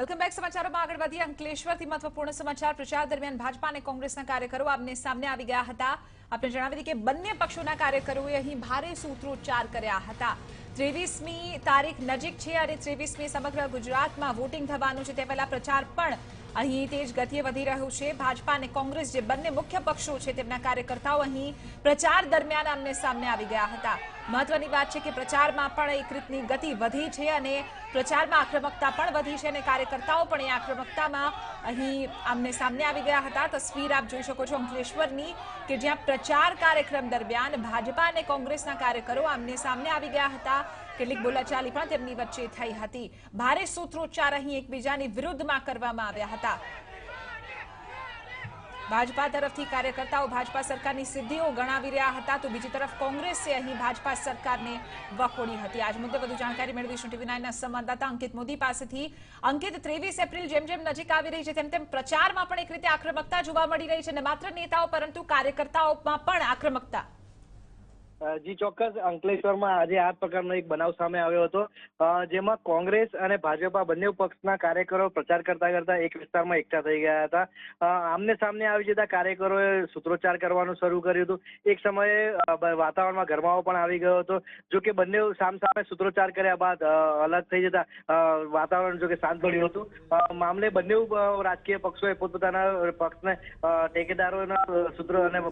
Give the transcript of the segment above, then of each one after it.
Welcome back સમાચારોમાં આગળ વધીએ અંકલેશ્વરથી મહત્વપૂર્ણ સમાચાર પ્રચાર દરમિયાન ભાજપા અને કોંગ્રેસના કાર્યકરો આમને સામને આવી ગયા હતા। આપણે જણાવી દઈએ કે બંને પક્ષોના કાર્યકરોએ અહીં ભારે સૂત્રોચ્ચાર કર્યા હતા। 23મી તારીખ નજીક છે અને 23મી સમગ્ર ગુજરાતમાં વોટિંગ થવાનું છે તે પહેલા પ્રચાર પણ અહીં તેજ ગતિએ વધી રહ્યો છે। ભાજપા અને કોંગ્રેસ જે બંને મુખ્ય પક્ષો છે તેમના કાર્યકર્તાઓ અહીં પ્રચાર દરમિયાન આમને સામને આવી ગયા હતા। મહત્વની વાત છે કે પ્રચારમાં પણ એક રીતની ગતિ વધી છે અને પ્રચારમાં આક્રમકતા પણ વધી છે અને કાર્યકર્તાઓ પણ એ આક્રમકતામાં અહીં આમને સામને આવી ગયા હતા। તસવીર આપ જોઈ શકો છો અંકલેશ્વરની કે જ્યાં પ્રચાર કાર્યક્રમ દરમિયાન ભાજપા અને કોંગ્રેસના કાર્યકરો આમને સામને આવી ગયા હતા। કેટલીક બોલાચાલી પણ તેમની વચ્ચે થઈ હતી। ભારે સૂત્રોચ્ચાર અહીં એકબીજાની વિરુદ્ધમાં કરવામાં આવ્યા હતા। ભાજપા તરફથી કાર્યકર્તાઓ ભાજપા સરકારની સિદ્ધિઓ ગણાવી રહ્યા હતા તો બીજી તરફ કોંગ્રેસે અહીં ભાજપા સરકારને વખોડી હતી। આજ મુદ્દે વધુ જાણકારી મેળવીશું TV9ના સંવાદદાતા અંકિત મોદી પાસેથી। અંકિત, 23 એપ્રિલ જેમ જેમ નજીક આવી રહી છે તેમ તેમ પ્રચારમાં પણ એક રીતે આક્રમકતા જોવા મળી રહી છે અને માત્ર નેતાઓ પરંતુ કાર્યકર્તાઓમાં પણ આક્રમકતા। જી ચોક્કસ, અંકલેશ્વરમાં આજે આ પ્રકારનો એક બનાવ સામે આવ્યો હતો જેમાં કોંગ્રેસ અને ભાજપા બંને પક્ષના કાર્યકરો પ્રચાર કરતા એક વિસ્તારમાં એકઠા થઈ ગયા હતા। આમને સામને આવી જતા કાર્યકરોએ સૂત્રોચ્ચાર કરવાનું શરૂ કર્યું હતું। એક સમયે વાતાવરણમાં ગરમાવો પણ આવી ગયો હતો। જો કે બંને સામસામે સૂત્રોચ્ચાર કર્યા બાદ અલગ થઈ જતા વાતાવરણ જો કે શાંત પડ્યું હતું। મામલે બંને રાજકીય પક્ષોએ પોતપોતાના પક્ષને ટેકેદારોના સૂત્રો અને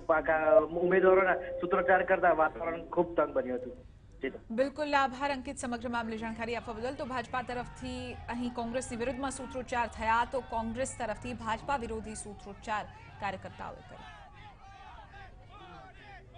ઉમેદવારોના સૂત્રોચ્ચાર કરતા ખૂબ તંગ બન્યું હતું। બિલકુલ, આભાર અંકિત સમગ્ર મામલે જાણકારી આપવા બદલ। તો ભાજપા તરફથી અહીં કોંગ્રેસની વિરુદ્ધમાં સૂત્રોચ્ચાર થયા તો કોંગ્રેસ તરફથી ભાજપા વિરોધી સૂત્રોચ્ચાર કાર્યકર્તાઓએ કર્યા।